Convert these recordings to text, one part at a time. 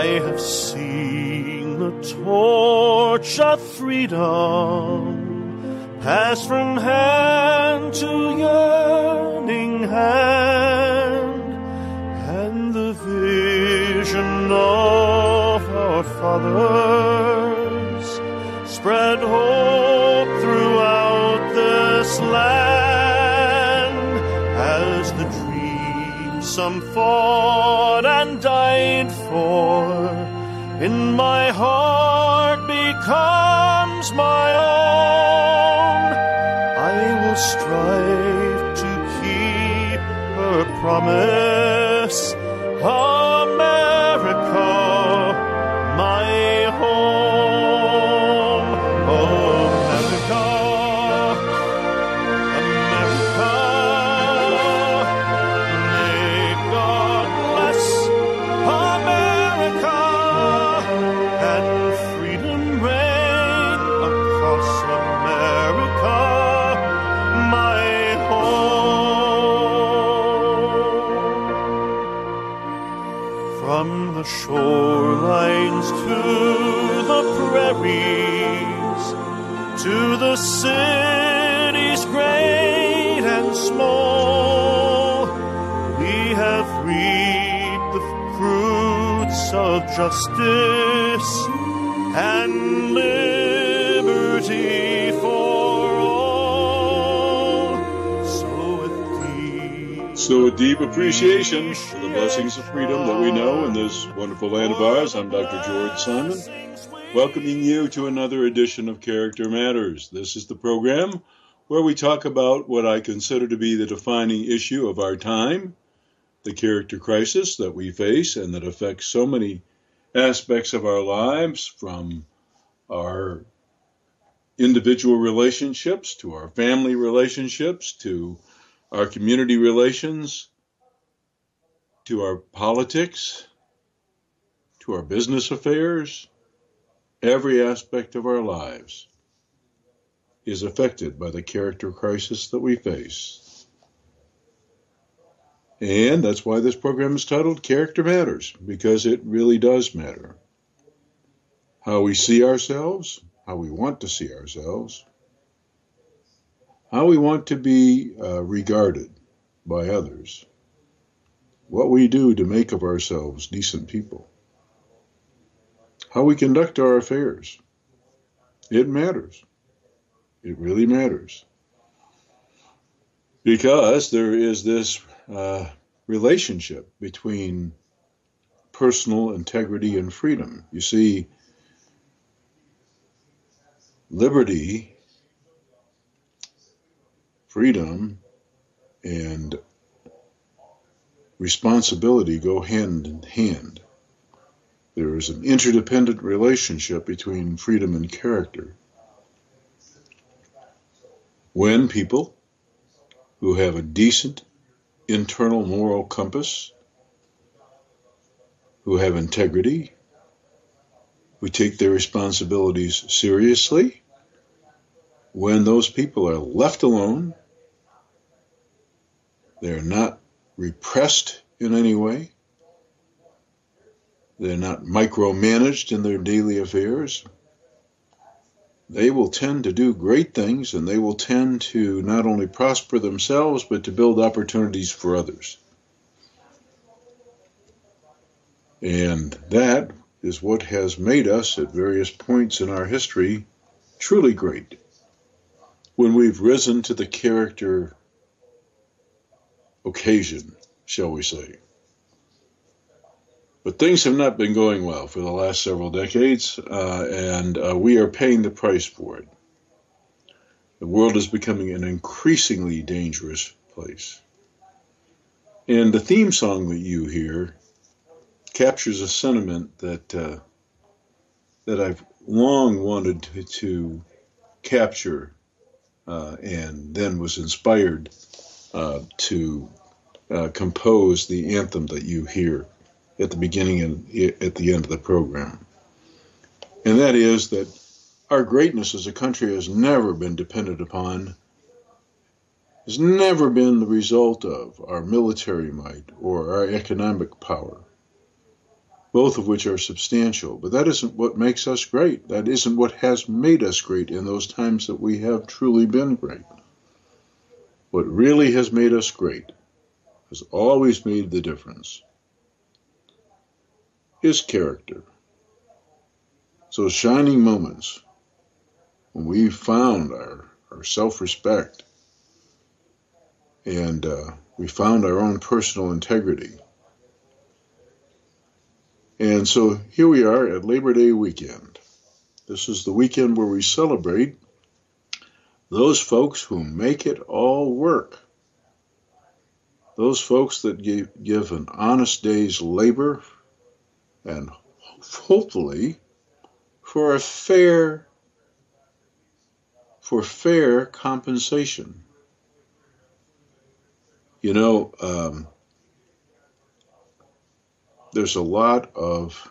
I have seen the torch of freedom pass from hand to yearning hand, and the vision of our fathers spread hope throughout this land, as the dream some fought and died for in my heart becomes my own. I will strive to keep her promise, America, my home. America, America, may God bless America, and freedom reign across America, my home. From the shorelines to the prairies, to the cities great and small, we have reaped the fruits of justice and liberty for all. So with deep appreciation for the blessings of freedom that we know in this wonderful land of ours, I'm Dr. George Simon, welcoming you to another edition of Character Matters. This is the program where we talk about what I consider to be the defining issue of our time, the character crisis that we face and that affects so many aspects of our lives, from our individual relationships to our family relationships to our community relations, to our politics, to our business affairs. Every aspect of our lives is affected by the character crisis that we face. And that's why this program is titled Character Matters, because it really does matter. How we see ourselves, how we want to see ourselves, how we want to be regarded by others, what we do to make of ourselves decent people, how we conduct our affairs. It matters. It really matters. Because there is this relationship between personal integrity and freedom. You see, liberty, freedom, and responsibility go hand in hand. There is an interdependent relationship between freedom and character. When people who have a decent internal moral compass, who have integrity, who take their responsibilities seriously, when those people are left alone, they're not repressed in any way, they're not micromanaged in their daily affairs, they will tend to do great things, and they will tend to not only prosper themselves, but to build opportunities for others. And that is what has made us, at various points in our history, truly great. When we've risen to the character occasion, shall we say. But things have not been going well for the last several decades, and we are paying the price for it. The world is becoming an increasingly dangerous place. And the theme song that you hear captures a sentiment that I've long wanted to capture, and then was inspired to compose the anthem that you hear at the beginning and at the end of the program. And that is that our greatness as a country has never been dependent upon, has never been the result of our military might or our economic power. both of which are substantial. But that isn't what makes us great. That isn't what has made us great in those times that we have truly been great. What really has made us great, has always made the difference, is character. So shining moments when we found our self-respect and we found our own personal integrity. And so here we are at Labor Day weekend. This is the weekend where we celebrate those folks who make it all work. Those folks that give an honest day's labor and hopefully for fair compensation. You know, there's a lot of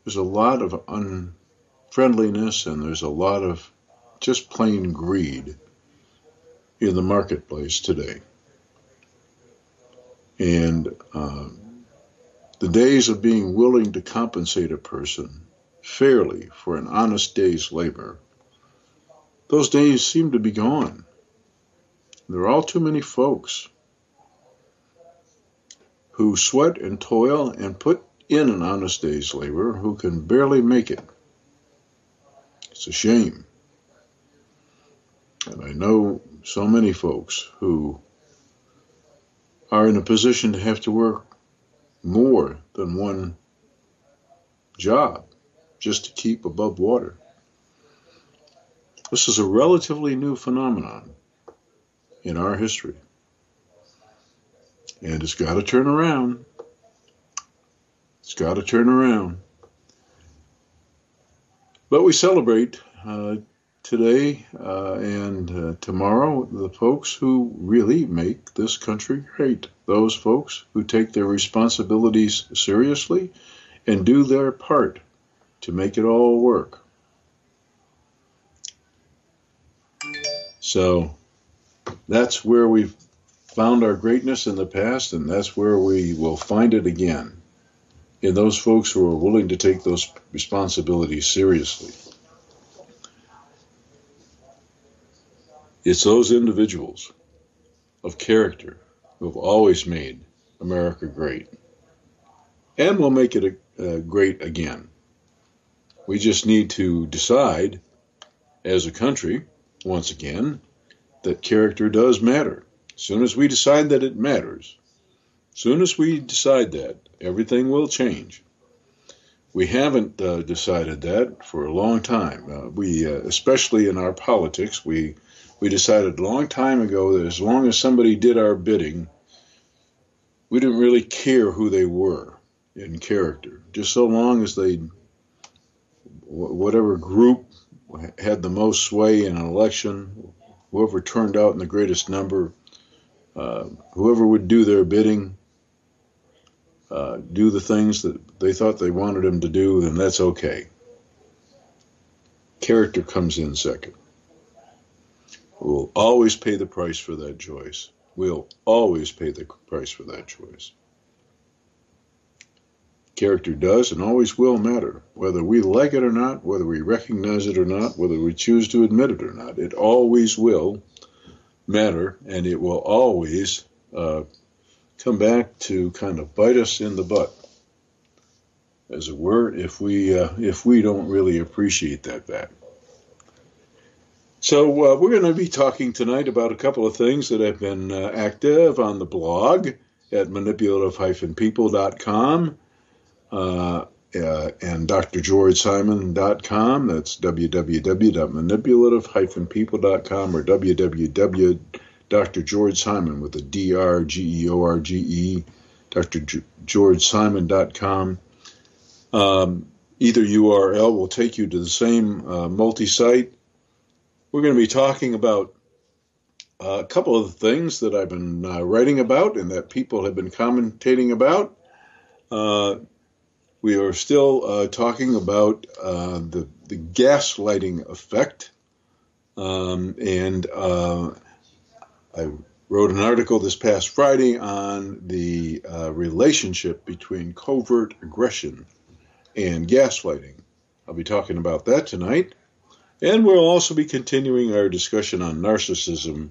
unfriendliness and there's a lot of just plain greed in the marketplace today. And the days of being willing to compensate a person fairly for an honest day's labor, those days seem to be gone. There are all too many folks who sweat and toil and put in an honest day's labor who can barely make it. It's a shame. And I know so many folks who are in a position to have to work more than one job just to keep above water. This is a relatively new phenomenon in our history. And it's got to turn around. It's got to turn around. But we celebrate today and tomorrow the folks who really make this country great. Those folks who take their responsibilities seriously and do their part to make it all work. So that's where we've found our greatness in the past, and that's where we will find it again, in those folks who are willing to take those responsibilities seriously. It's those individuals of character who have always made America great, and will make it great again. We just need to decide, as a country, once again, that character does matter. As soon as we decide that it matters, as soon as we decide that, everything will change. We haven't decided that for a long time. We, especially in our politics, we decided a long time ago that as long as somebody did our bidding, we didn't really care who they were in character. Just so long as they, whatever group had the most sway in an election, whoever turned out in the greatest number, whoever would do their bidding, do the things that they thought they wanted them to do, then that's okay. Character comes in second. We'll always pay the price for that choice. We'll always pay the price for that choice. Character does and always will matter, whether we like it or not, whether we recognize it or not, whether we choose to admit it or not. It always will matter, and it will always come back to kind of bite us in the butt, as it were, if we don't really appreciate that fact. So we're going to be talking tonight about a couple of things that have been active on the blog at manipulative-people.com and drgeorgesimon.com. That's www.manipulative-people.com or www.drgeorgesimon with a D-R-G-E-O-R-G-E, drgeorgesimon.com. Either URL will take you to the same multi-site. We're going to be talking about a couple of things that I've been writing about and that people have been commentating about. We are still talking about the gaslighting effect. And I wrote an article this past Friday on the relationship between covert aggression and gaslighting. I'll be talking about that tonight. And we'll also be continuing our discussion on narcissism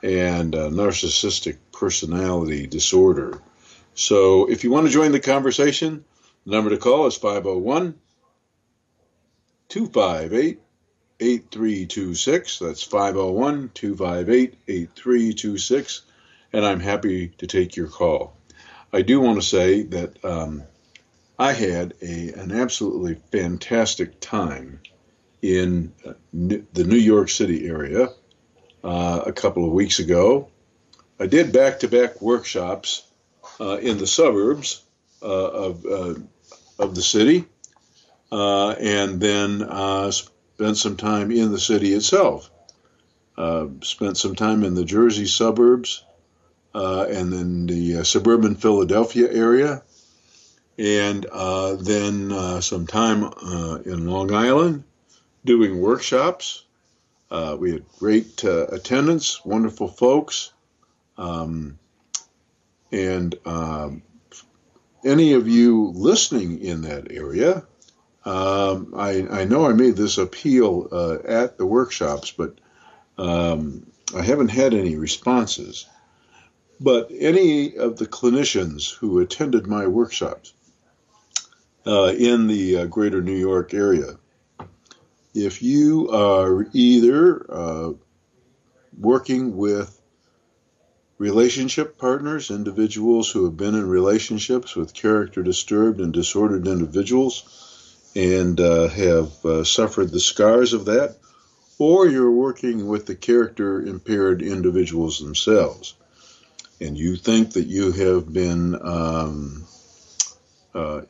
and narcissistic personality disorder. So if you want to join the conversation, the number to call is 501-258-8326. That's 501-258-8326. And I'm happy to take your call. I do want to say that I had an absolutely fantastic time in the New York City area a couple of weeks ago. I did back-to-back workshops in the suburbs of the city, and then spent some time in the city itself. Spent some time in the Jersey suburbs and then the suburban Philadelphia area, and then some time in Long Island doing workshops. We had great attendance, wonderful folks. And any of you listening in that area, I know I made this appeal at the workshops, but I haven't had any responses. But any of the clinicians who attended my workshops in the greater New York area, if you are either working with relationship partners, individuals who have been in relationships with character disturbed and disordered individuals and have suffered the scars of that, or you're working with the character impaired individuals themselves, and you think that you have been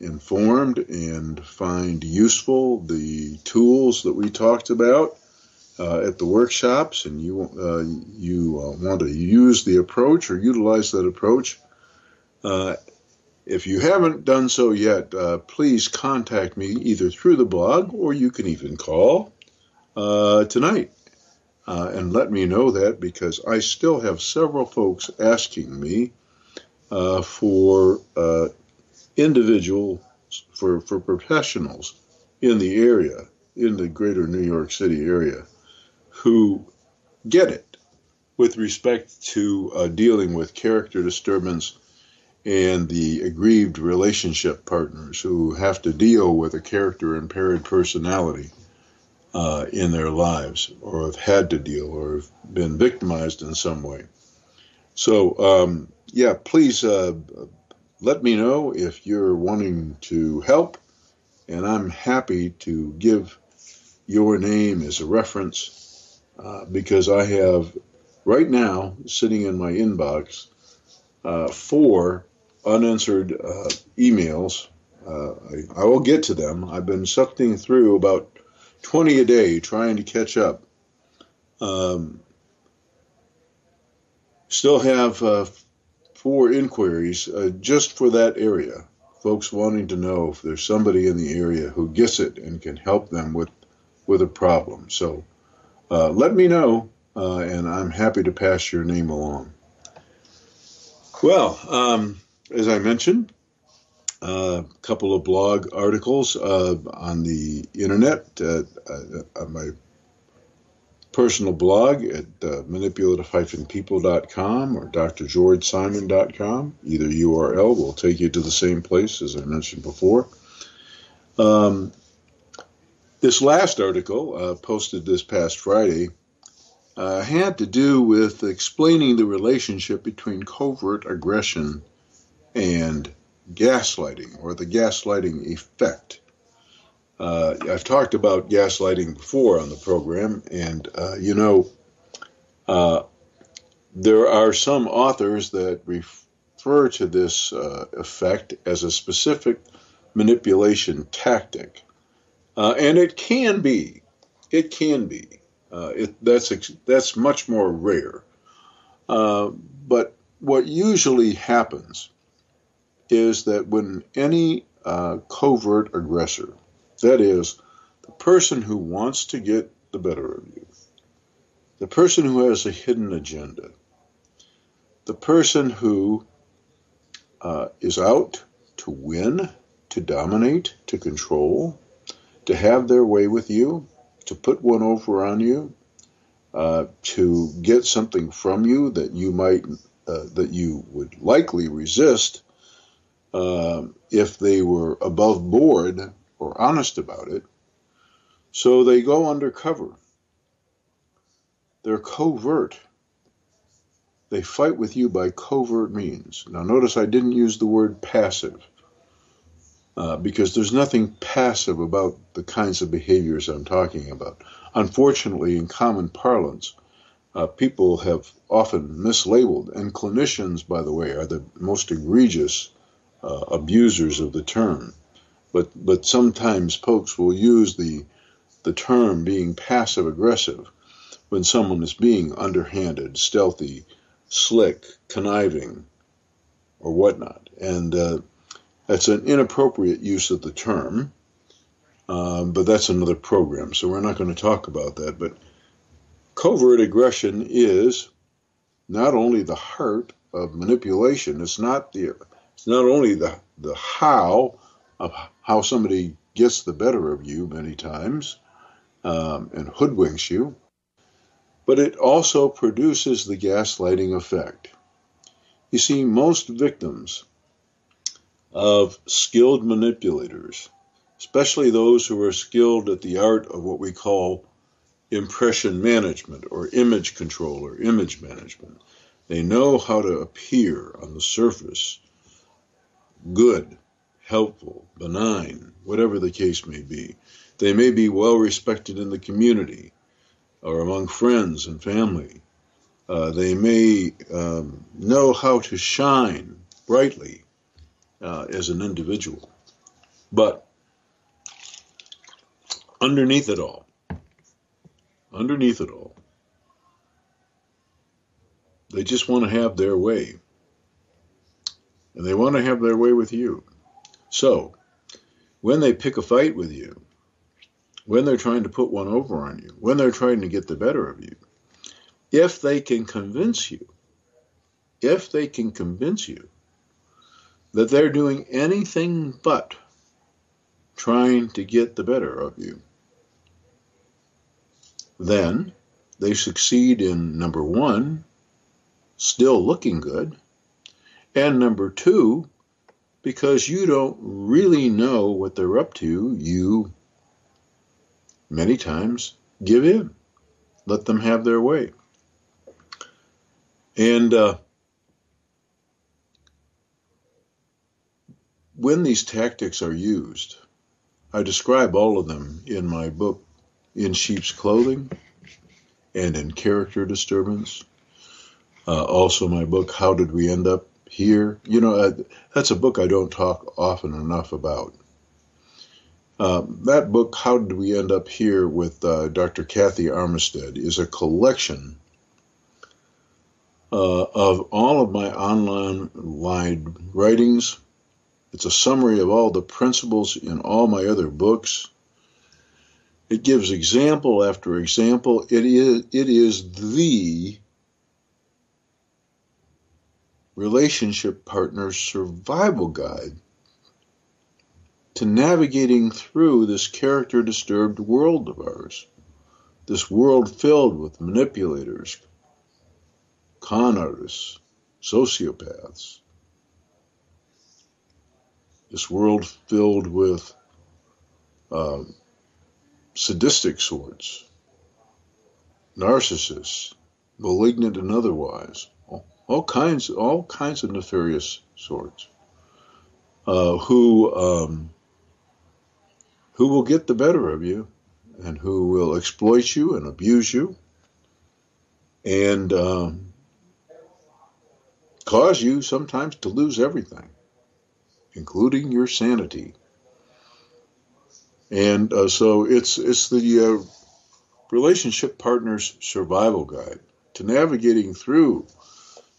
informed and find useful the tools that we talked about at the workshops, and you want to use the approach or utilize that approach. If you haven't done so yet, please contact me either through the blog, or you can even call tonight and let me know that, because I still have several folks asking me for individuals, for professionals in the area, in the greater New York City area, who get it with respect to dealing with character disturbance and the aggrieved relationship partners who have to deal with a character impaired personality in their lives, or have had to deal, or have been victimized in some way. So, please let me know if you're wanting to help, and I'm happy to give your name as a reference, because I have right now sitting in my inbox 4 unanswered emails. I will get to them. I've been sifting through about 20 a day trying to catch up. Still have 4 inquiries just for that area. Folks wanting to know if there's somebody in the area who gets it and can help them with a problem. So let me know, and I'm happy to pass your name along. Well, as I mentioned, a couple of blog articles on the internet, on my personal blog at manipulative-people.com or drgeorgesimon.com. Either URL will take you to the same place, as I mentioned before. This last article, posted this past Friday, had to do with explaining the relationship between covert aggression and gaslighting, or the gaslighting effect. I've talked about gaslighting before on the program, and there are some authors that refer to this effect as a specific manipulation tactic, and it can be. That's much more rare. But what usually happens is that when any covert aggressor, that is, the person who wants to get the better of you, the person who has a hidden agenda, the person who is out to win, to dominate, to control, to have their way with you, to put one over on you, to get something from you that you would likely resist if they were above board or honest about it. So they go undercover. They're covert. They fight with you by covert means. Now notice I didn't use the word passive, because there's nothing passive about the kinds of behaviors I'm talking about. Unfortunately, in common parlance, people have often mislabeled, and clinicians, by the way, are the most egregious abusers of the term. But sometimes folks will use the term being passive aggressive when someone is being underhanded, stealthy, slick, conniving, or whatnot. And that's an inappropriate use of the term, but that's another program, so we're not going to talk about that. But covert aggression is not only the heart of manipulation, it's not only the how of how somebody gets the better of you many times and hoodwinks you, but it also produces the gaslighting effect. You see, most victims of skilled manipulators, especially those who are skilled at the art of what we call impression management or image control or image management, they know how to appear on the surface good, helpful, benign, whatever the case may be. They may be well respected in the community or among friends and family. They may know how to shine brightly as an individual. But underneath it all, they just want to have their way. And they want to have their way with you. So, when they pick a fight with you, when they're trying to put one over on you, when they're trying to get the better of you, if they can convince you that they're doing anything but trying to get the better of you, then they succeed in, number one, still looking good, and number two, because you don't really know what they're up to, you many times give in. Let them have their way. And when these tactics are used, I describe all of them in my book, In Sheep's Clothing, and in Character Disturbance. Also my book, How Did We End Up Here? That's a book I don't talk often enough about. That book, How Did We End Up Here, with Dr. Kathy Armistead, is a collection of all of my online writings. It's a summary of all the principles in all my other books. It gives example after example. It is the relationship partner's survival guide to navigating through this character-disturbed world of ours, this world filled with manipulators, con artists, sociopaths, this world filled with sadistic sorts, narcissists, malignant and otherwise, all kinds of nefarious sorts, who will get the better of you and who will exploit you and abuse you and cause you sometimes to lose everything, including your sanity. And so it's the relationship partner's survival guide to navigating through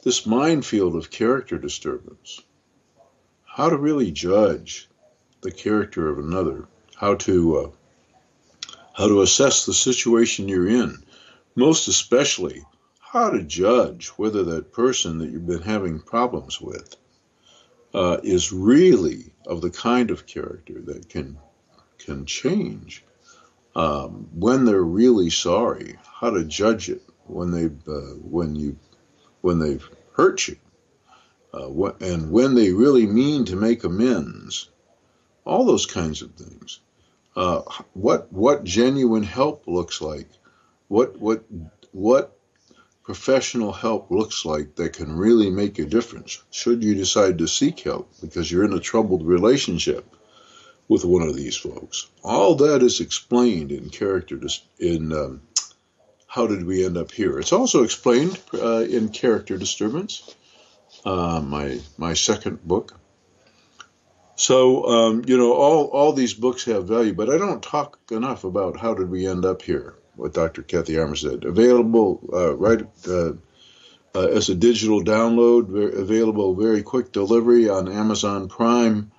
this minefield of character disturbance, how to really judge the character of another, how to assess the situation you're in, most especially how to judge whether that person that you've been having problems with is really of the kind of character that can change when they're really sorry, how to judge it when they've hurt you, and when they really mean to make amends, all those kinds of things. What genuine help looks like, what professional help looks like that can really make a difference should you decide to seek help because you're in a troubled relationship with one of these folks. All that is explained in How Did We End Up Here? It's also explained in Character Disturbance, my second book. So, all these books have value, but I don't talk enough about How Did We End Up Here with Dr. Kathy Armistead. Available as a digital download, available very quick delivery on Amazon Prime.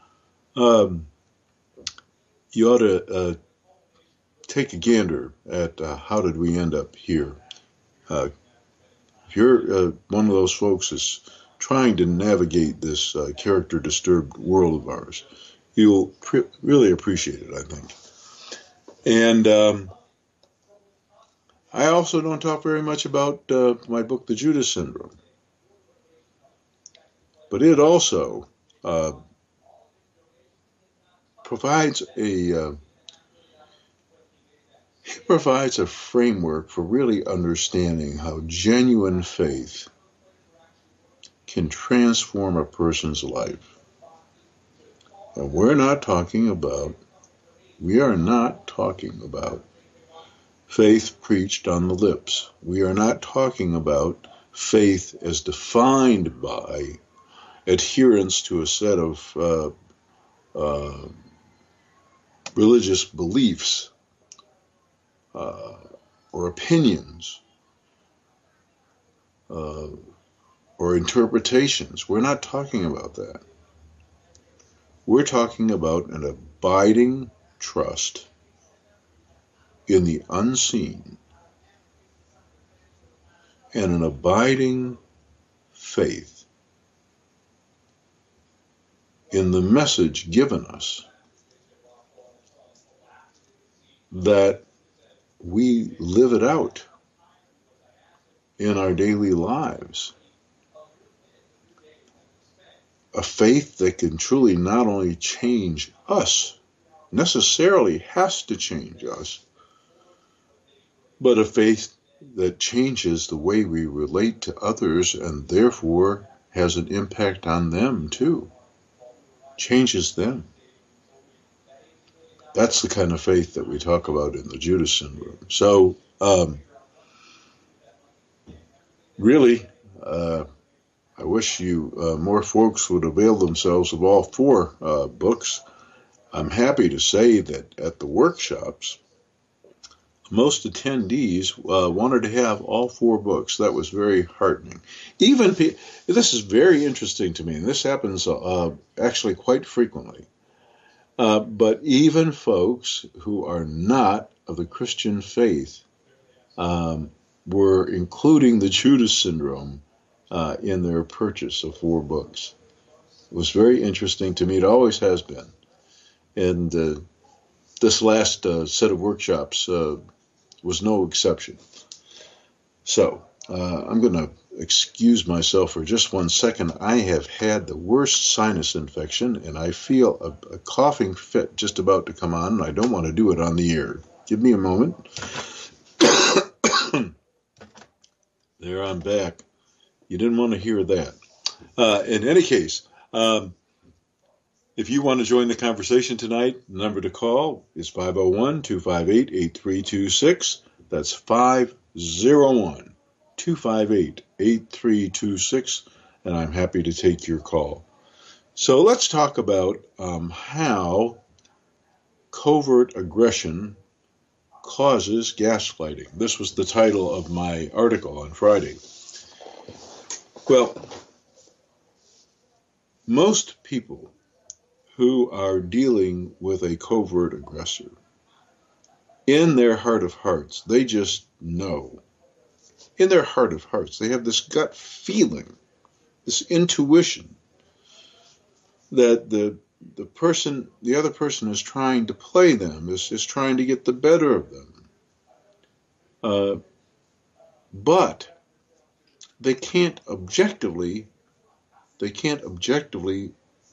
You ought to take a gander at How Did We End Up Here. If you're one of those folks that's trying to navigate this character-disturbed world of ours, you'll really appreciate it, I think. And I also don't talk very much about my book, The Judas Syndrome. But it also provides a framework for really understanding how genuine faith can transform a person's life. And we are not talking about faith preached on the lips. We are not talking about faith as defined by adherence to a set of religious beliefs or opinions or interpretations. We're not talking about that. We're talking about an abiding trust in the unseen and an abiding faith in the message given us that we live it out in our daily lives. A faith that can truly not only change us, necessarily has to change us, but a faith that changes the way we relate to others and therefore has an impact on them too, changes them. That's the kind of faith that we talk about in the Judas Syndrome. So, really, I wish more folks would avail themselves of all four books. I'm happy to say that at the workshops, most attendees wanted to have all four books. That was very heartening. This is very interesting to me, and this happens actually quite frequently. But even folks who are not of the Christian faith were including the Judas Syndrome in their purchase of four books. It was very interesting to me. It always has been. And this last set of workshops was no exception. So I'm going to excuse myself for just 1 second. I have had the worst sinus infection, and I feel a coughing fit just about to come on, and I don't want to do it on the air. Give me a moment. There, I'm back. You didn't want to hear that. In any case, if you want to join the conversation tonight, the number to call is 501-258-8326. That's 501-258-8326, and I'm happy to take your call. So let's talk about how covert aggression causes gaslighting. This was the title of my article on Friday. Well, most people who are dealing with a covert aggressor, in their heart of hearts, they just know. in their heart of hearts, they have this gut feeling, this intuition that the other person is trying to play them, is trying to get the better of them. But they can't objectively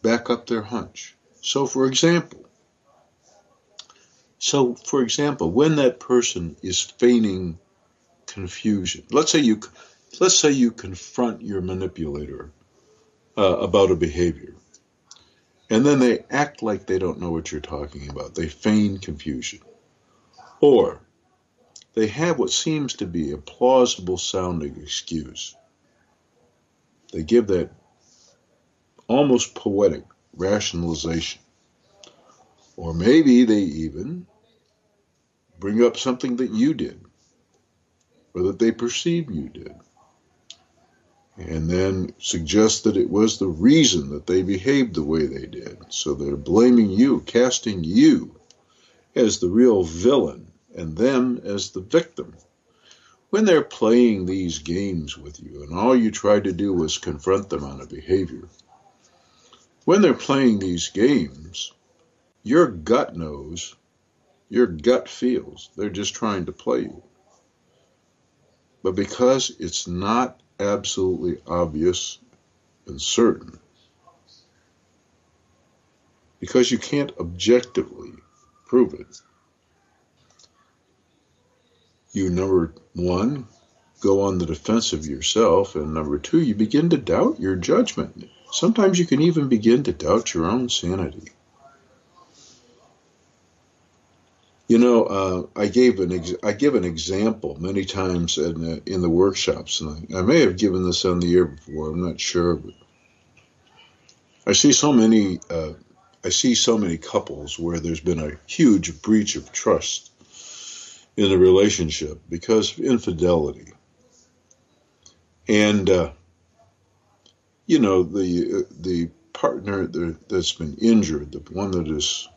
back up their hunch. So for example, when that person is feigning confusion, let's say you confront your manipulator about a behavior, and then they act like they don't know what you're talking about. They feign confusion. Or they have what seems to be a plausible sounding excuse. They give that almost poetic rationalization. Or maybe they even bring up something that you did, or that they perceive you did, and then suggest that it was the reason that they behaved the way they did. So they're blaming you, casting you as the real villain and them as the victim. When they're playing these games with you and all you try to do is confront them on a behavior, when they're playing these games, your gut knows, your gut feels they're just trying to play you. But because it's not absolutely obvious and certain, because you can't objectively prove it, you, number one, go on the defensive yourself, and number two, you begin to doubt your judgment. Sometimes you can even begin to doubt your own sanity. You know, I give an example many times in the workshops, and I may have given this on the air before. I'm not sure, but I see so many couples where there's been a huge breach of trust in the relationship because of infidelity, and you know, the partner that's been injured, the one that is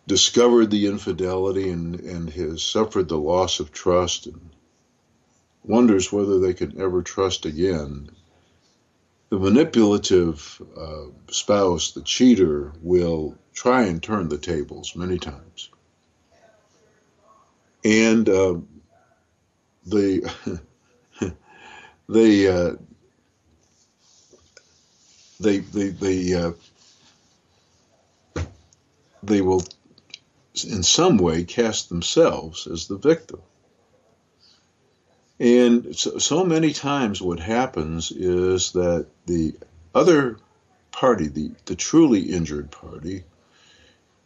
discovered the infidelity and has suffered the loss of trust and wonders whether they can ever trust again. The manipulative spouse, the cheater, will try and turn the tables many times. And they will in some way cast themselves as the victim. And so many times what happens is that the other party, the truly injured party,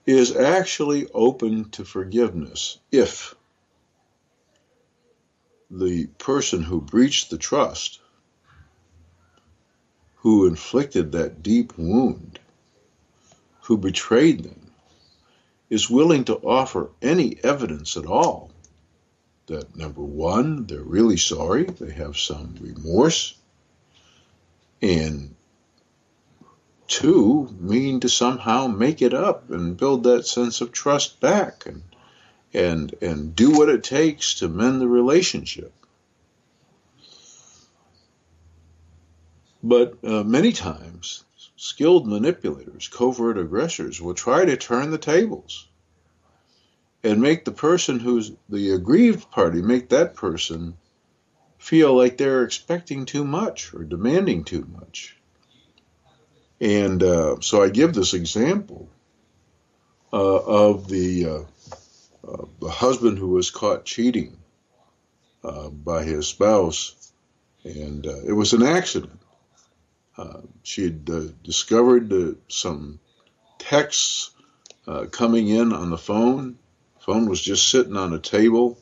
is actually open to forgiveness if the person who breached the trust, who inflicted that deep wound, who betrayed them, is willing to offer any evidence at all that, number one, they're really sorry, they have some remorse, and two, mean to somehow make it up and build that sense of trust back and do what it takes to mend the relationship. But many times, skilled manipulators, covert aggressors, will try to turn the tables and make the person who's the aggrieved party, make that person feel like they're expecting too much or demanding too much. And so I give this example of the husband who was caught cheating by his spouse, and it was an accident. She had discovered some texts coming in on the phone. The phone was just sitting on a table,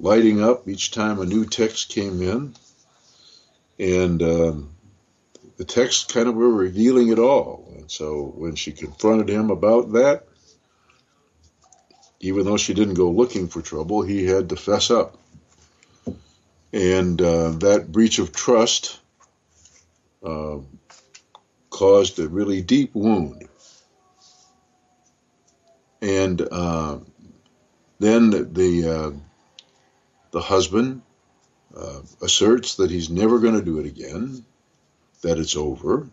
lighting up each time a new text came in. And the texts kind of were revealing it all. And so when she confronted him about that, even though she didn't go looking for trouble, he had to fess up. And that breach of trust caused a really deep wound. And then the The husband asserts that he's never going to do it again, that it's over,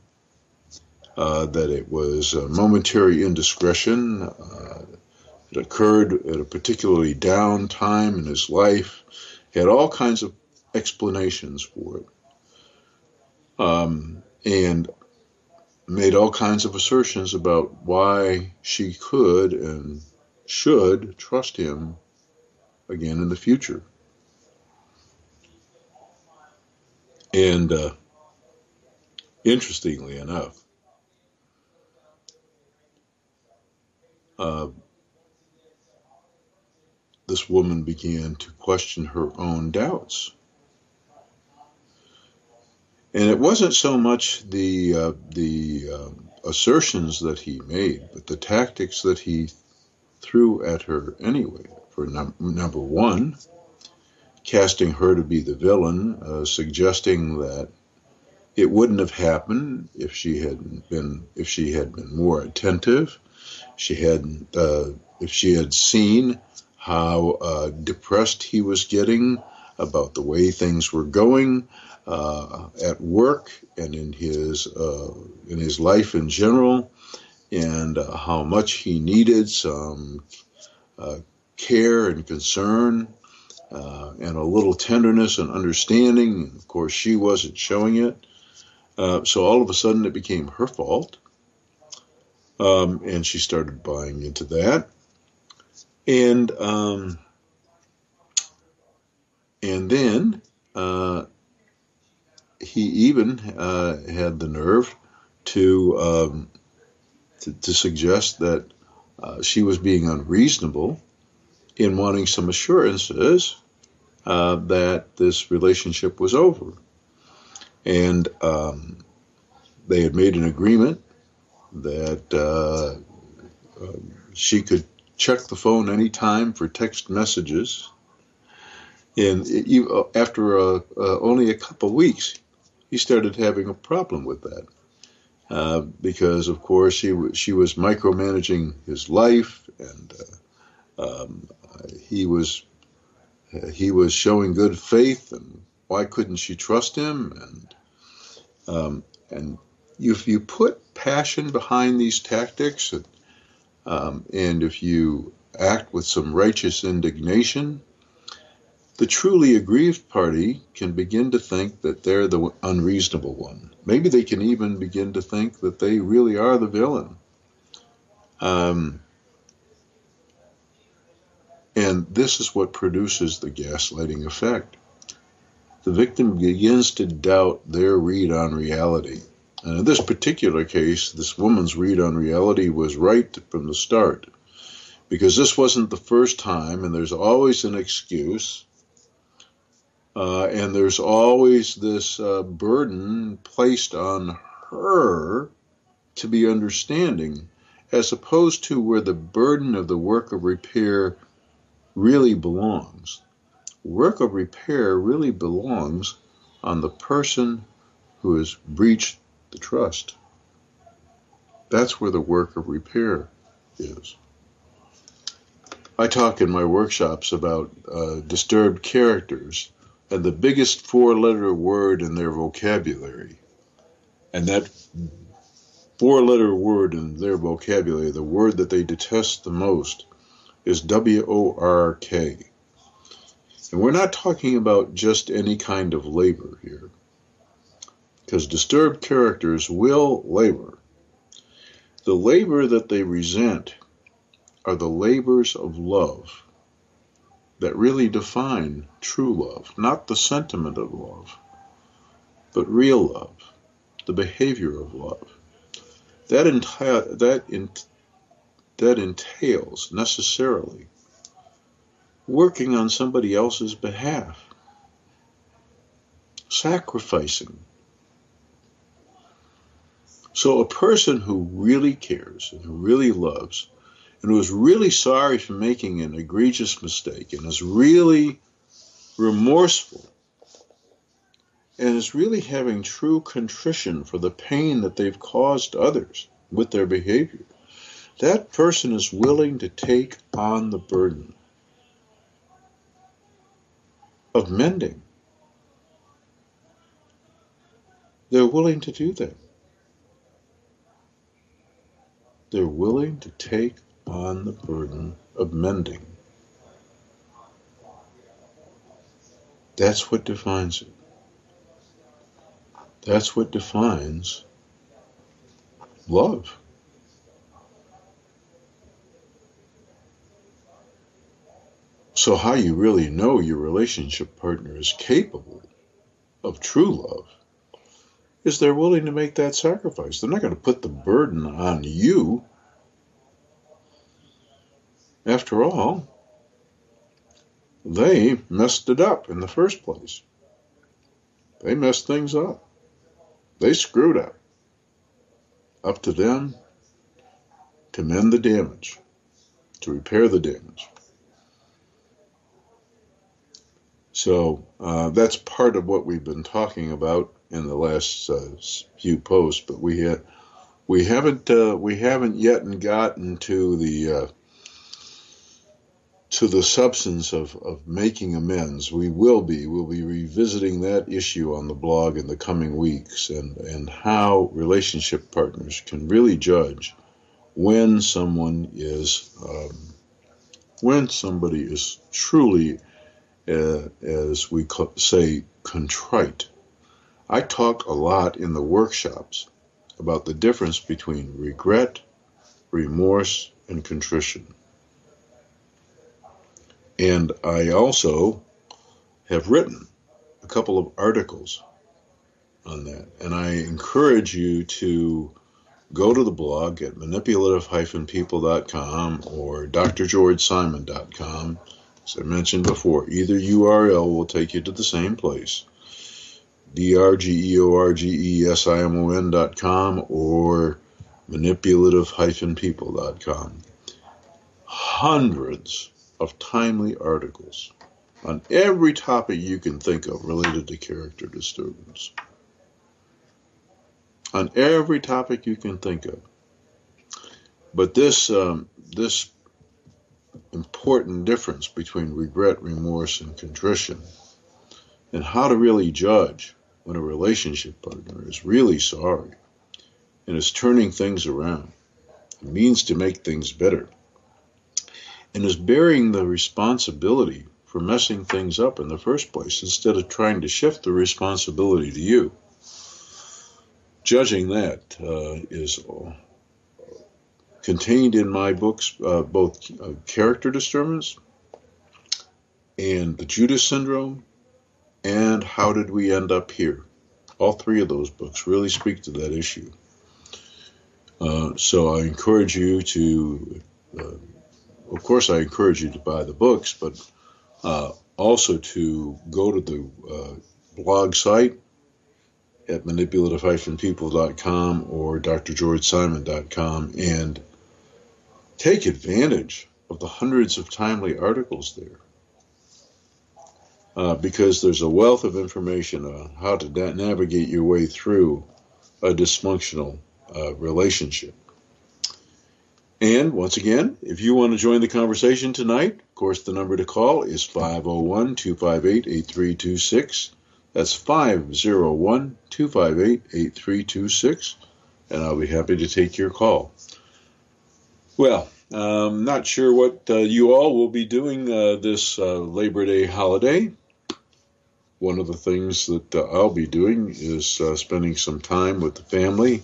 that it was a momentary indiscretion. It occurred at a particularly down time in his life. He had all kinds of explanations for it, and made all kinds of assertions about why she could and should trust him again in the future. And interestingly enough, this woman began to question her own doubts. And it wasn't so much the assertions that he made, but the tactics that he threw at her anyway. For number one, casting her to be the villain, suggesting that it wouldn't have happened if she had been more attentive. If she had seen how depressed he was getting about the way things were going at work and in his life in general, and how much he needed some care and concern and a little tenderness and understanding. And of course, she wasn't showing it. So all of a sudden, it became her fault, and she started buying into that. And then he even had the nerve to suggest that she was being unreasonable in wanting some assurances that this relationship was over. And they had made an agreement that she could check the phone anytime for text messages. And after only a couple of weeks, he started having a problem with that because, of course, she was micromanaging his life, and he was showing good faith, and why couldn't she trust him? And if you put passion behind these tactics, and if you act with some righteous indignation, the truly aggrieved party can begin to think that they're the unreasonable one. Maybe they can even begin to think that they really are the villain. And this is what produces the gaslighting effect. The victim begins to doubt their read on reality. And in this particular case, this woman's read on reality was right from the start, because this wasn't the first time, and there's always an excuse. And there's always this burden placed on her to be understanding, as opposed to where the burden of the work of repair really belongs. Work of repair really belongs on the person who has breached the trust. That's where the work of repair is. I talk in my workshops about disturbed characters and the biggest four-letter word in their vocabulary. And that four-letter word in their vocabulary, the word that they detest the most, is W-O-R-K. And we're not talking about just any kind of labor here, because disturbed characters will labor. The labor that they resent are the labors of love that really define true love, not the sentiment of love, but real love, the behavior of love. That entails necessarily working on somebody else's behalf, sacrificing. So a person who really cares and who really loves and who is really sorry for making an egregious mistake and is really remorseful and is really having true contrition for the pain that they've caused others with their behavior, that person is willing to take on the burden. of mending. They're willing to do that. They're willing to take on the burden of mending. That's what defines it. That's what defines love. So how you really know your relationship partner is capable of true love is they're willing to make that sacrifice. They're not going to put the burden on you. After all, they messed it up in the first place. They messed things up. They screwed up. Up to them to mend the damage, to repair the damage. So that's part of what we've been talking about in the last few posts, but we haven't yet gotten to the substance of making amends. We'll be revisiting that issue on the blog in the coming weeks, and how relationship partners can really judge when somebody is truly, as we say, contrite. I talk a lot in the workshops about the difference between regret, remorse, and contrition. And I also have written a couple of articles on that. And I encourage you to go to the blog at manipulative-people.com or drgeorgesimon.com. As I mentioned before, either URL will take you to the same place, drgeorgesimon.com or manipulative-people.com. Hundreds of timely articles on every topic you can think of related to character disturbance. On every topic you can think of. But this important difference between regret, remorse, and contrition, and how to really judge when a relationship partner is really sorry and is turning things around, it means to make things better, and is bearing the responsibility for messing things up in the first place instead of trying to shift the responsibility to you. Judging that is contained in my books, both Character Disturbance and The Judas Syndrome and How Did We End Up Here? All three of those books really speak to that issue. So I encourage you to, of course I encourage you to buy the books, but also to go to the blog site at manipulative-people.com or drgeorgesimon.com and take advantage of the hundreds of timely articles there, because there's a wealth of information on how to navigate your way through a dysfunctional relationship. And once again, if you want to join the conversation tonight, of course, the number to call is 501-258-8326. That's 501-258-8326, and I'll be happy to take your call. Well, I'm not sure what you all will be doing this Labor Day holiday. One of the things that I'll be doing is spending some time with the family,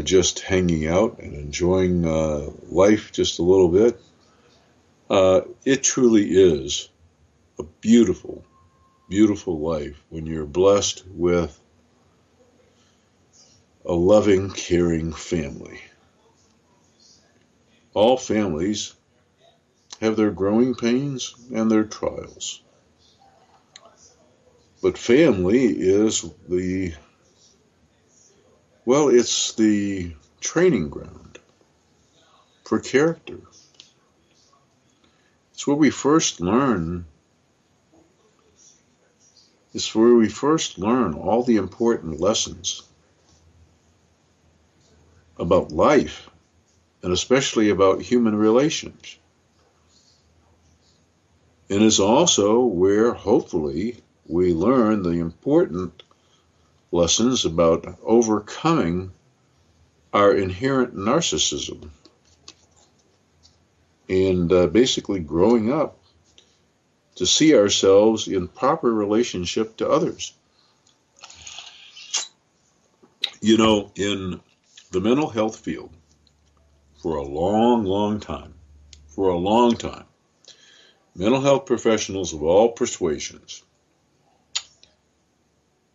just hanging out and enjoying life just a little bit. It truly is a beautiful, beautiful life when you're blessed with a loving, caring family. All families have their growing pains and their trials. But family is it's the training ground for character. It's where we first learn. It's where we first learn all the important lessons about life, and especially about human relations. And it's also where, hopefully, we learn the important lessons about overcoming our inherent narcissism and basically growing up to see ourselves in proper relationship to others. You know, in the mental health field, for a long time, mental health professionals of all persuasions,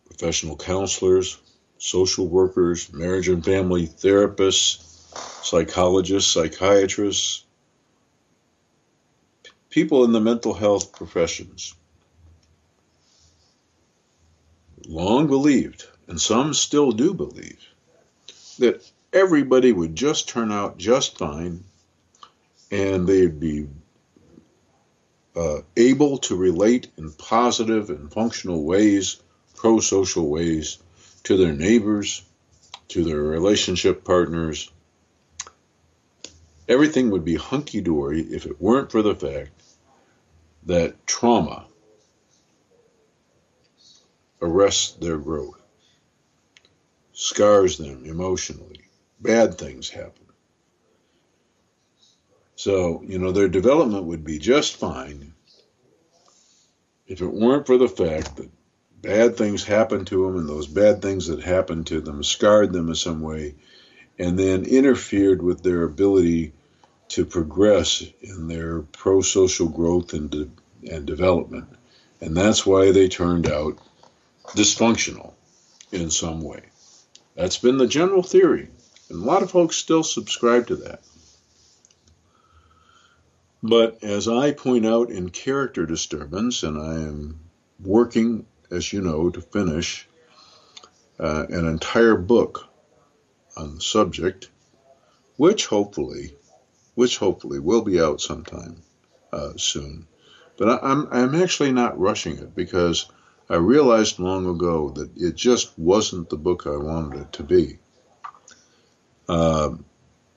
professional counselors, social workers, marriage and family therapists, psychologists, psychiatrists, people in the mental health professions long believed, and some still do believe, that everybody would just turn out just fine and they'd be able to relate in positive and functional ways, pro-social ways, to their neighbors, to their relationship partners. Everything would be hunky-dory if it weren't for the fact that trauma arrests their growth, scars them emotionally. Bad things happen. So, you know, their development would be just fine if it weren't for the fact that bad things happened to them, and those bad things that happened to them scarred them in some way and then interfered with their ability to progress in their pro-social growth and development. And that's why they turned out dysfunctional in some way. That's been the general theory, and a lot of folks still subscribe to that. But as I point out in Character Disturbance, and I am working, as you know, to finish an entire book on the subject, which hopefully will be out sometime soon. But I'm actually not rushing it, because I realized long ago that it just wasn't the book I wanted it to be. But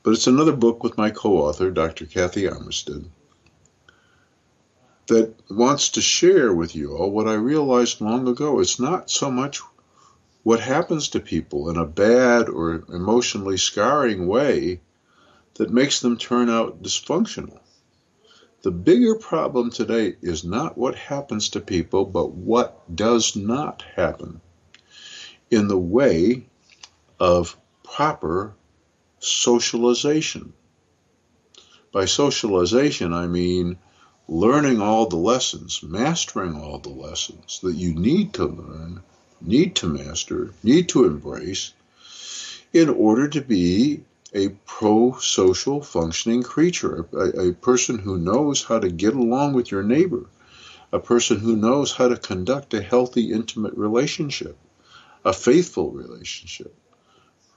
it's another book with my co-author, Dr. Kathy Armistead, that wants to share with you all what I realized long ago. It's not so much what happens to people in a bad or emotionally scarring way that makes them turn out dysfunctional. The bigger problem today is not what happens to people, but what does not happen in the way of proper socialization. By socialization, I mean learning all the lessons, mastering all the lessons that you need to learn, need to master, need to embrace in order to be a pro-social functioning creature, a person who knows how to get along with your neighbor, a person who knows how to conduct a healthy, intimate relationship, a faithful relationship,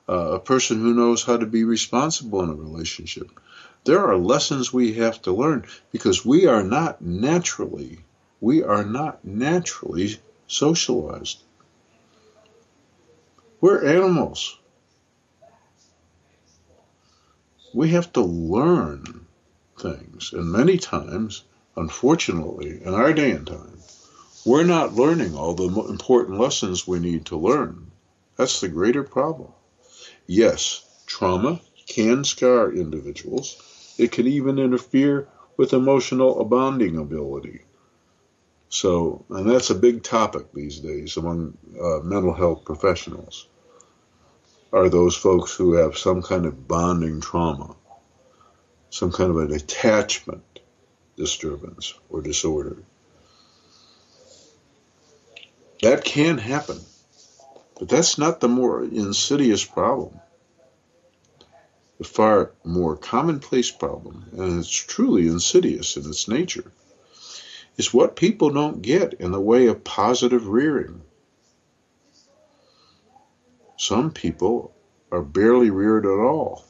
a person who knows how to be responsible in a relationship. There are lessons we have to learn, because we are not naturally socialized. We're animals. We have to learn things, and many times, unfortunately, in our day and time, we're not learning all the important lessons we need to learn. That's the greater problem. Yes, trauma can scar individuals. It can even interfere with emotional bonding ability. So, and that's a big topic these days among mental health professionals, are those folks who have some kind of bonding trauma, some kind of an attachment disturbance or disorder. That can happen, but that's not the more insidious problem. The far more commonplace problem, and it's truly insidious in its nature, is what people don't get in the way of positive rearing. Some people are barely reared at all.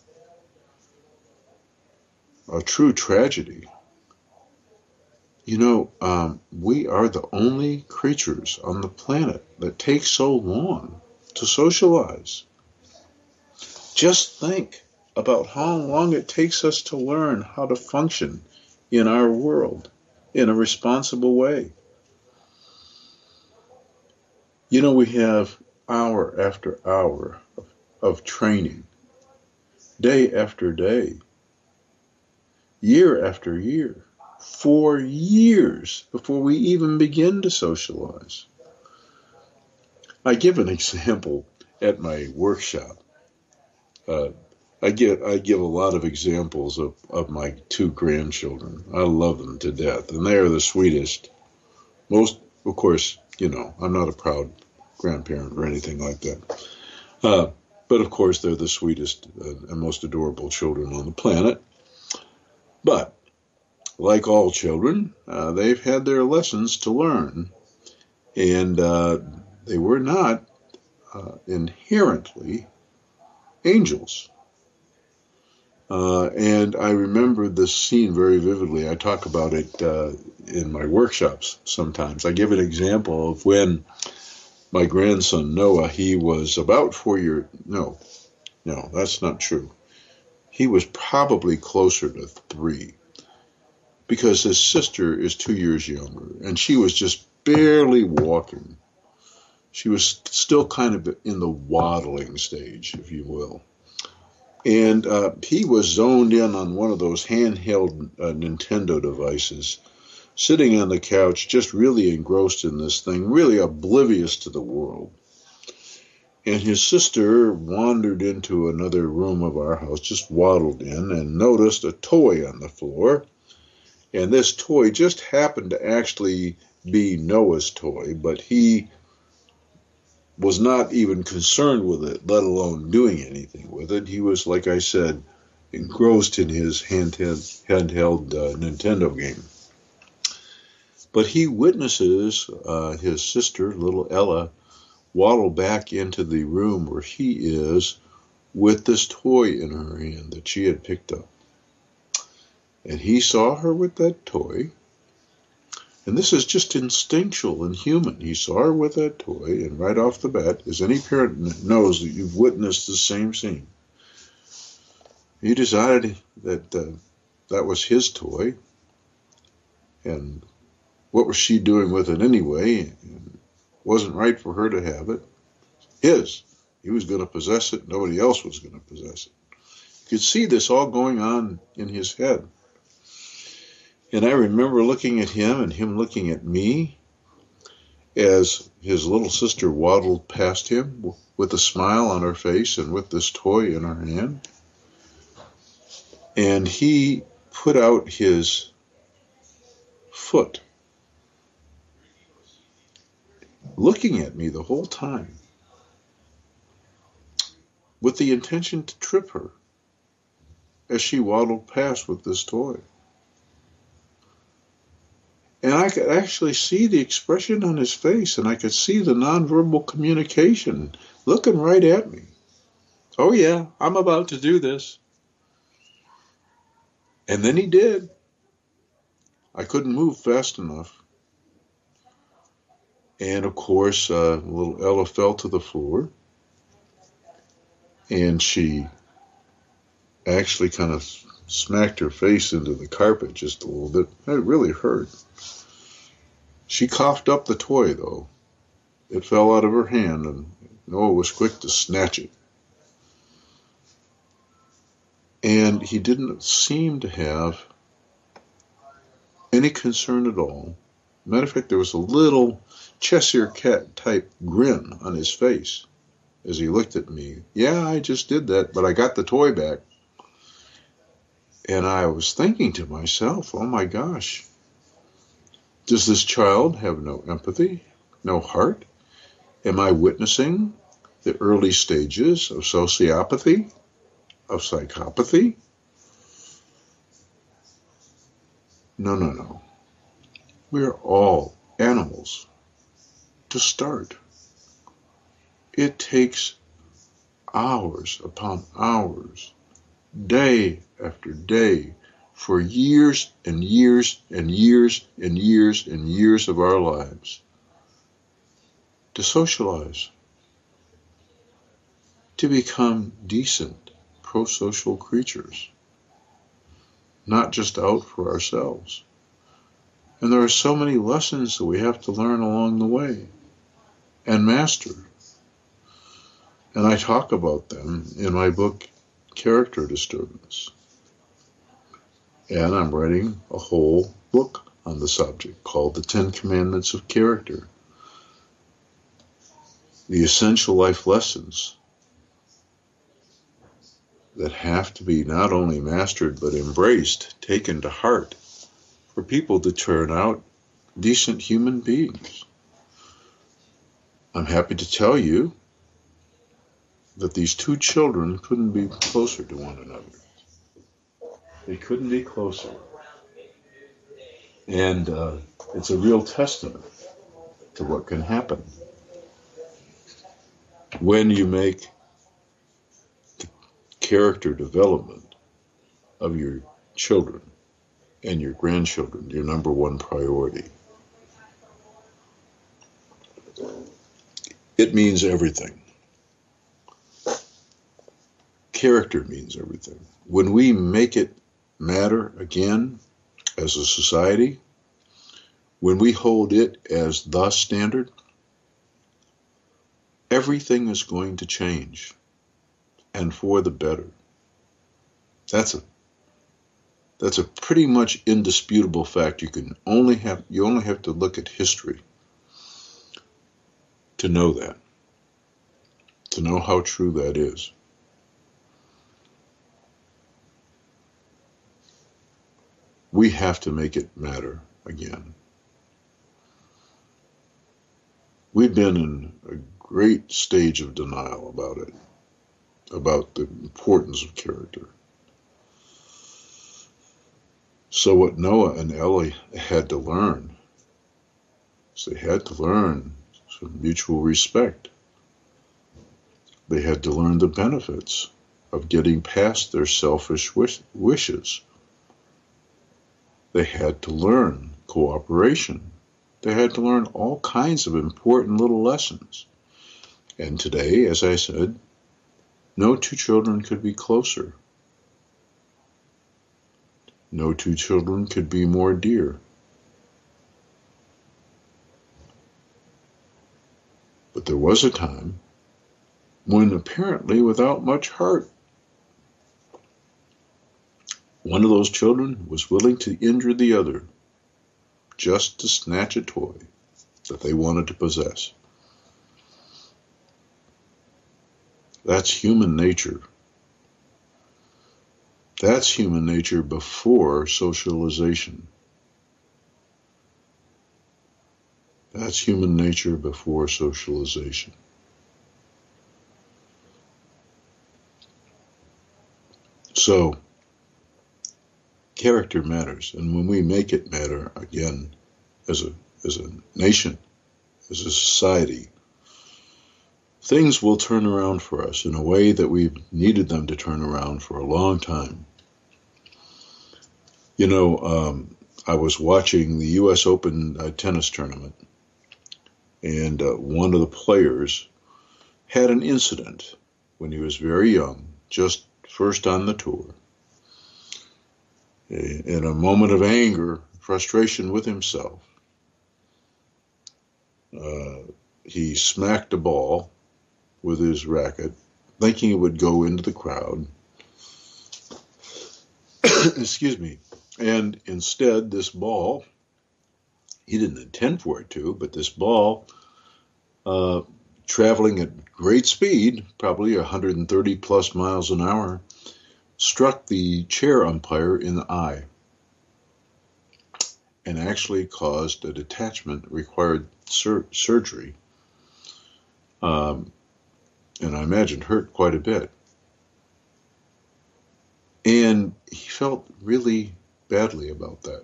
A true tragedy. You know, we are the only creatures on the planet that take so long to socialize. Just think about how long it takes us to learn how to function in our world. in a responsible way. You know, we have hour after hour of training, day after day, year after year, for years before we even begin to socialize. I give an example at my workshop. I give a lot of examples of my two grandchildren. I love them to death, and they are the sweetest. Most, of course, I'm not a proud grandparent or anything like that. But of course, they're the sweetest and most adorable children on the planet. But like all children, they've had their lessons to learn, and they were not inherently angels. And I remember this scene very vividly. I talk about it in my workshops sometimes. I give an example of when my grandson Noah, he was about 4 years, no, that's not true. He was probably closer to 3, because his sister is 2 years younger, and she was just barely walking. She was still kind of in the waddling stage, if you will. And he was zoned in on one of those handheld Nintendo devices, sitting on the couch, just really engrossed in this thing, really oblivious to the world. And his sister wandered into another room of our house, just waddled in, and noticed a toy on the floor. And this toy just happened to actually be Noah's toy, but he was not even concerned with it, let alone doing anything with it. He was, like I said, engrossed in his handheld Nintendo game. But he witnesses his sister, little Ella, waddle back into the room where he is with this toy in her hand that she had picked up. And he saw her with that toy. And this is just instinctual and human. He saw her with that toy, and right off the bat, as any parent knows that you've witnessed the same scene, he decided that that was his toy, and what was she doing with it anyway? It wasn't right for her to have it. His. He was going to possess it. Nobody else was going to possess it. You could see this all going on in his head. And I remember looking at him and him looking at me as his little sister waddled past him with a smile on her face and with this toy in her hand. And he put out his foot, looking at me the whole time, with the intention to trip her as she waddled past with this toy. And I could actually see the expression on his face, and I could see the nonverbal communication looking right at me. Oh yeah, I'm about to do this. And then he did. I couldn't move fast enough. And of course, little Ella fell to the floor, and she actually kind of smacked her face into the carpet just a little bit. It really hurt. She coughed up the toy, though. It fell out of her hand, and Noah was quick to snatch it. And he didn't seem to have any concern at all. Matter of fact, there was a little Cheshire Cat type grin on his face as he looked at me. Yeah, I just did that, but I got the toy back. And I was thinking to myself, oh my gosh, does this child have no empathy, no heart? Am I witnessing the early stages of sociopathy, of psychopathy? No. We're all animals to start. It takes hours upon hours, day after day, for years and years and years and years and years of our lives to socialize, to become decent, pro-social creatures, not just out for ourselves. And there are so many lessons that we have to learn along the way and master. And I talk about them in my book, Character Disturbance. And I'm writing a whole book on the subject called The 10 Commandments of Character. The essential life lessons that have to be not only mastered but embraced, taken to heart, for people to turn out decent human beings. I'm happy to tell you that these two children couldn't be closer to one another. They couldn't be closer. And it's a real testament to what can happen when you make the character development of your children and your grandchildren your number one priority. It means everything. Character means everything. When we make it matter again as a society, when we hold it as the standard, everything is going to change, and for the better. That's a pretty much indisputable fact. You only have to look at history to know that, to know how true that is. We have to make it matter again. We've been in a great stage of denial about it, about the importance of character. So what Noah and Ellie had to learn is they had to learn some mutual respect. They had to learn the benefits of getting past their selfish wishes. They had to learn cooperation. They had to learn all kinds of important little lessons. And today, as I said, no two children could be closer. No two children could be more dear. But there was a time when, apparently without much heart, one of those children was willing to injure the other just to snatch a toy that they wanted to possess. That's human nature. That's human nature before socialization. That's human nature before socialization. So, character matters, and when we make it matter again, as a nation, as a society, things will turn around for us in a way that we've needed them to turn around for a long time. You know, I was watching the U.S. Open tennis tournament, and one of the players had an incident when he was very young, just first on the tour. In a moment of anger, frustration with himself, he smacked a ball with his racket, thinking it would go into the crowd. Excuse me. And instead, this ball, he didn't intend for it to, but this ball, traveling at great speed, probably 130 plus miles an hour, struck the chair umpire in the eye and actually caused a detachment, required surgery, and I imagine hurt quite a bit. And he felt really badly about that.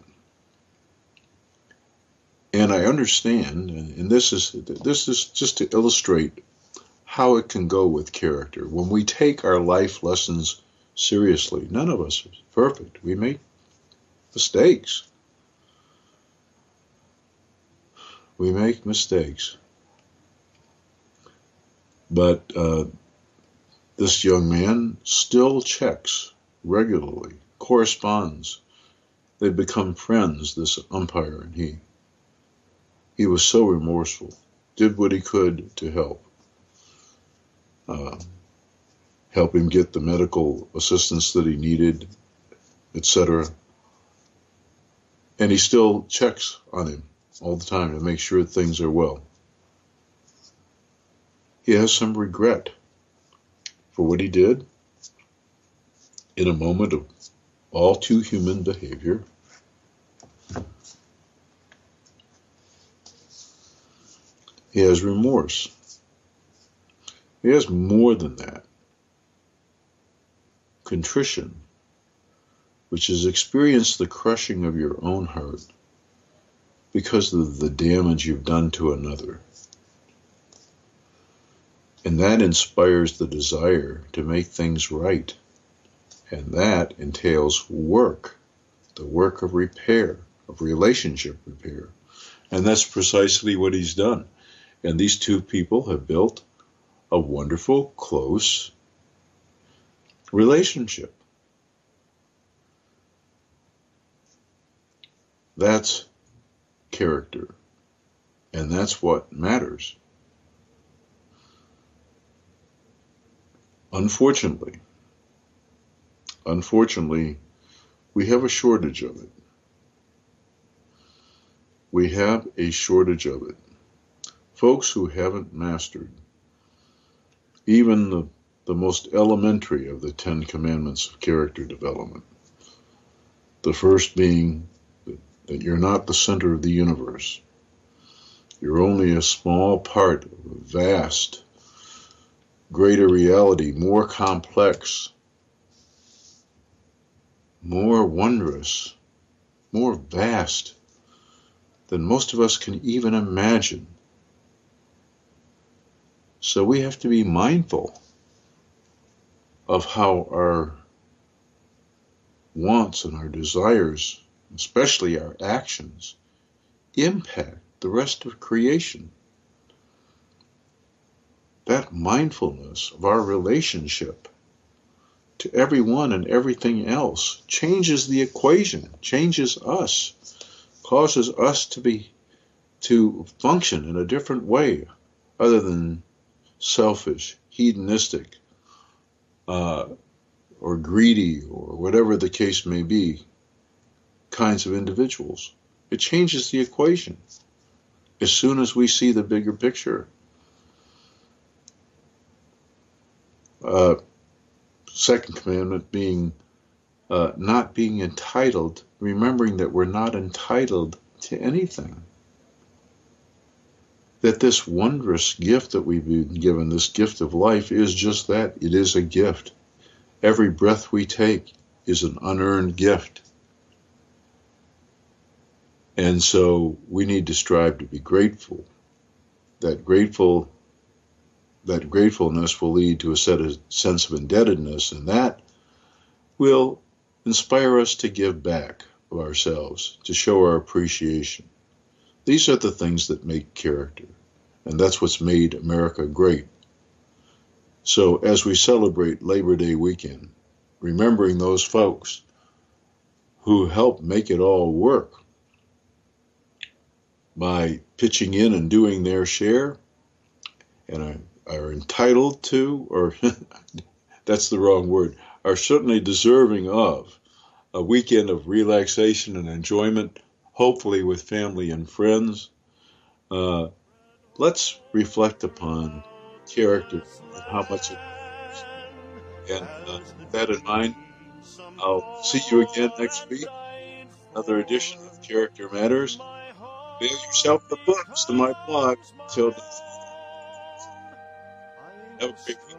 And I understand, and this is just to illustrate how it can go with character. When we take our life lessons seriously, none of us is perfect. We make mistakes. We make mistakes. But this young man still checks regularly, corresponds They'd become friends, this umpire and he. He was so remorseful, did what he could to help. Help him get the medical assistance that he needed, etc. And he still checks on him all the time to make sure things are well. He has some regret for what he did in a moment of all too human behavior. He has remorse. He has more than that. Contrition, which is experience the crushing of your own heart because of the damage you've done to another. And that inspires the desire to make things right. And that entails work, the work of repair, of relationship repair. And that's precisely what he's done. And these two people have built a wonderful, close relationship. That's character. And that's what matters. Unfortunately, we have a shortage of it. We have a shortage of it. Folks who haven't mastered even the most elementary of the 10 commandments of character development. The first being that you're not the center of the universe. You're only a small part of a vast, greater reality, more complex, more wondrous, more vast than most of us can even imagine. So we have to be mindful of how our wants and our desires, especially our actions, impact the rest of creation. That mindfulness of our relationship to everyone and everything else changes the equation, changes us, causes us to function in a different way other than selfish, hedonistic, or greedy, or whatever the case may be, kinds of individuals. It changes the equation as soon as we see the bigger picture. Second commandment being not being entitled, remembering that we're not entitled to anything. That this wondrous gift that we've been given, this gift of life, is just that. It is a gift. Every breath we take is an unearned gift. And so we need to strive to be grateful. That gratefulness will lead to a sense of indebtedness, and that will inspire us to give back of ourselves, to show our appreciation. These are the things that make character, and that's what's made America great. So as we celebrate Labor Day weekend, remembering those folks who helped make it all work by pitching in and doing their share, and are entitled to, or that's the wrong word, are certainly deserving of a weekend of relaxation and enjoyment, hopefully with family and friends. Let's reflect upon character and how much it matters. And with that in mind, I'll see you again next week. Another edition of Character Matters. Mail yourself the books to my blog. Till next week. Have a great week.